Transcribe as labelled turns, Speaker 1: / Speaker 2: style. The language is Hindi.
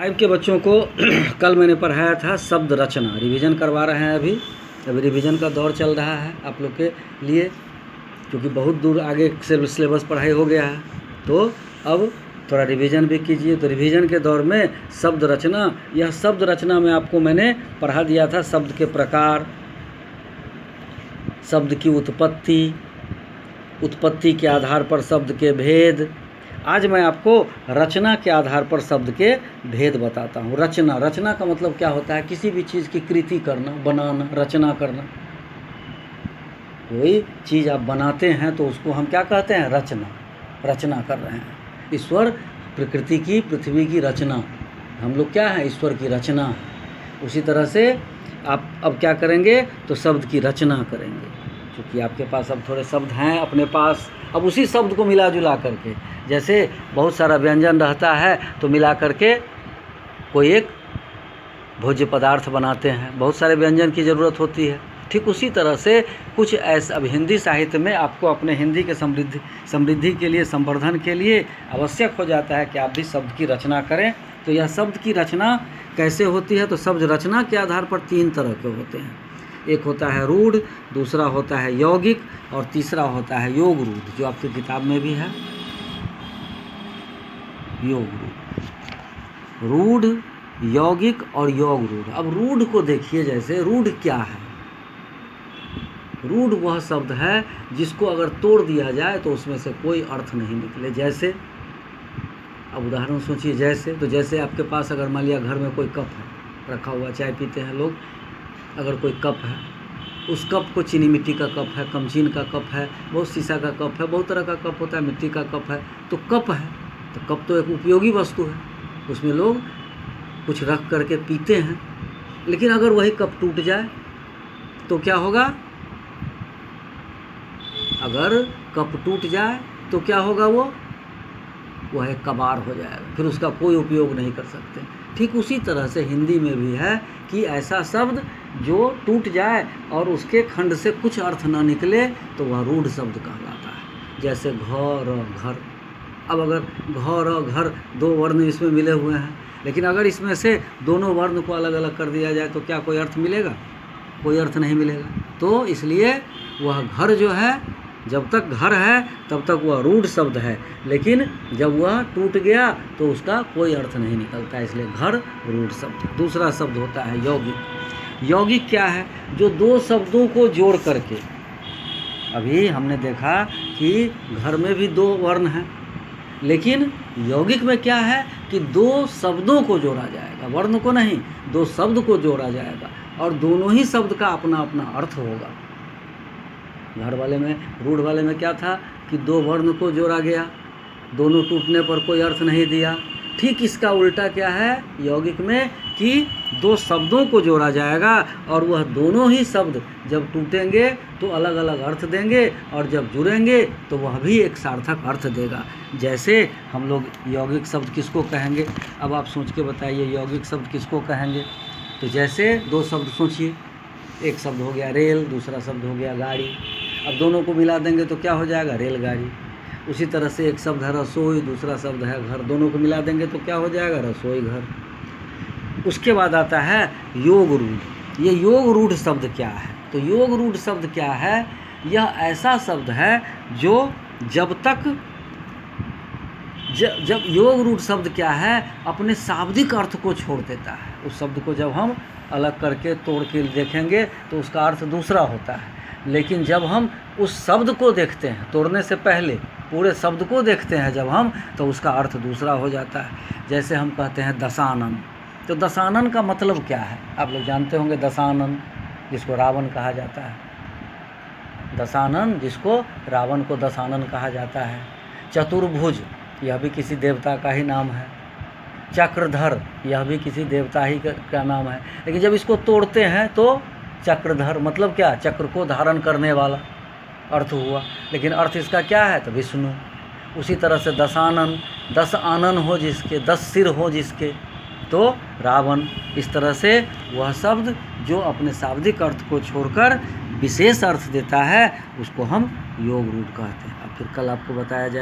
Speaker 1: फाइव के बच्चों को कल मैंने पढ़ाया था शब्द रचना। रिवीजन करवा रहे हैं अभी रिवीजन का दौर चल रहा है आप लोग के लिए, क्योंकि बहुत दूर आगे सिलेबस पढ़ाई हो गया है, तो अब थोड़ा रिवीजन भी कीजिए। तो रिवीजन के दौर में शब्द रचना, यह शब्द रचना में आपको मैंने पढ़ा दिया था शब्द के प्रकार, शब्द की उत्पत्ति के आधार पर शब्द के भेद। आज मैं आपको रचना के आधार पर शब्द के भेद बताता हूँ। रचना का मतलब क्या होता है? किसी भी चीज़ की कृति करना, बनाना, रचना करना। कोई चीज़ आप बनाते हैं तो उसको हम क्या कहते हैं? रचना कर रहे हैं। ईश्वर प्रकृति की, पृथ्वी की रचना, हम लोग क्या है? ईश्वर की रचना। उसी तरह से आप अब क्या करेंगे? तो शब्द की रचना करेंगे। क्योंकि आपके पास अब थोड़े शब्द हैं अपने पास, अब उसी शब्द को मिला जुला करके, जैसे बहुत सारा व्यंजन रहता है तो मिला करके कोई एक भोज्य पदार्थ बनाते हैं, बहुत सारे व्यंजन की ज़रूरत होती है। ठीक उसी तरह से कुछ ऐसा अब हिंदी साहित्य में आपको अपने हिंदी के समृद्धि के लिए, संवर्धन के लिए आवश्यक हो जाता है कि आप भी शब्द की रचना करें। तो यह शब्द की रचना कैसे होती है? तो शब्द रचना के आधार पर 3 तरह के होते हैं। एक होता है रूढ़, दूसरा होता है यौगिक और तीसरा होता है योग रूढ़, जो आपकी किताब में भी है। योग रूढ़, यौगिक और योग रूढ़। अब रूढ़ को देखिए, जैसे रूढ़ क्या है? रूढ़ वह शब्द है जिसको अगर तोड़ दिया जाए तो उसमें से कोई अर्थ नहीं निकले। जैसे अब उदाहरण सोचिए, जैसे आपके पास अगर मान लिया घर में कोई कप है रखा हुआ, चाय पीते हैं लोग, अगर कोई कप है, उस कप को चीनी मिट्टी का कप है, कमचीन का कप है, बहुत शीशा का कप है, बहुत तरह का कप होता है, मिट्टी का कप है, तो कप है। तो कप तो एक उपयोगी वस्तु है, उसमें लोग कुछ रख करके पीते हैं। लेकिन अगर वही कप टूट जाए तो क्या होगा? अगर कप टूट जाए तो क्या होगा? वह एक कबाड़ हो जाएगा, फिर उसका कोई उपयोग नहीं कर सकते। ठीक उसी तरह से हिंदी में भी है कि ऐसा शब्द जो टूट जाए और उसके खंड से कुछ अर्थ न निकले तो वह रूढ़ शब्द कहलाता है। जैसे घर। अब अगर घर 2 वर्ण इसमें मिले हुए हैं, लेकिन अगर इसमें से दोनों वर्ण को अलग अलग कर दिया जाए तो क्या कोई अर्थ मिलेगा? कोई अर्थ नहीं मिलेगा। तो इसलिए वह घर जो है, जब तक घर है तब तक वह रूढ़ शब्द है, लेकिन जब वह टूट गया तो उसका कोई अर्थ नहीं निकलता, इसलिए घर रूढ़ शब्द। दूसरा शब्द होता है यौगिक। यौगिक क्या है? जो 2 शब्दों को जोड़ करके, अभी हमने देखा कि घर में भी 2 वर्ण हैं, लेकिन यौगिक में क्या है कि 2 शब्दों को जोड़ा जाएगा, वर्ण को नहीं, 2 शब्द को जोड़ा जाएगा और दोनों ही शब्द का अपना अपना अर्थ होगा। घर वाले में, रूढ़ वाले में क्या था कि 2 वर्ण को जोड़ा गया, दोनों टूटने पर कोई अर्थ नहीं दिया। ठीक इसका उल्टा क्या है यौगिक में कि 2 शब्दों को जोड़ा जाएगा और वह दोनों ही शब्द जब टूटेंगे तो अलग अलग अर्थ देंगे और जब जुड़ेंगे तो वह भी एक सार्थक अर्थ देगा। जैसे हम लोग यौगिक शब्द किसको कहेंगे? अब आप सोच के बताइए यौगिक शब्द किसको कहेंगे? तो जैसे 2 शब्द सोचिए, एक शब्द हो गया रेल, दूसरा शब्द हो गया गाड़ी। अब दोनों को मिला देंगे तो क्या हो जाएगा? रेलगाड़ी। उसी तरह से एक शब्द है रसोई, दूसरा शब्द है घर, दोनों को मिला देंगे तो क्या हो जाएगा? रसोई घर। उसके बाद आता है योग रूढ़। ये योग रूढ़ शब्द क्या है? तो योग रूढ़ शब्द क्या है? यह ऐसा शब्द है जो जब योग रूढ़ शब्द क्या है? अपने शाब्दिक अर्थ को छोड़ देता है। उस शब्द को जब हम अलग करके तोड़ के देखेंगे तो उसका अर्थ दूसरा होता है, लेकिन जब हम उस शब्द को देखते हैं, तोड़ने से पहले पूरे शब्द को देखते हैं जब हम, तो उसका अर्थ दूसरा हो जाता है। जैसे हम कहते हैं दशानन। तो दशानन का मतलब क्या है? आप लोग जानते होंगे दशानन, जिसको रावण कहा जाता है। दशानन, जिसको रावण को दशानन कहा जाता है। चतुर्भुज, यह भी किसी देवता का ही नाम है। चक्रधर, यह भी किसी देवता ही का नाम है। लेकिन जब इसको तोड़ते हैं तो चक्रधर मतलब क्या? चक्र को धारण करने वाला अर्थ हुआ, लेकिन अर्थ इसका क्या है? तो विष्णु। उसी तरह से दशानन, 10 आनन हो जिसके, 10 सिर हो जिसके, तो रावण। इस तरह से वह शब्द जो अपने शाब्दिक अर्थ को छोड़कर विशेष अर्थ देता है उसको हम योग रूढ़ कहते हैं। अब फिर कल आपको बताया जाए।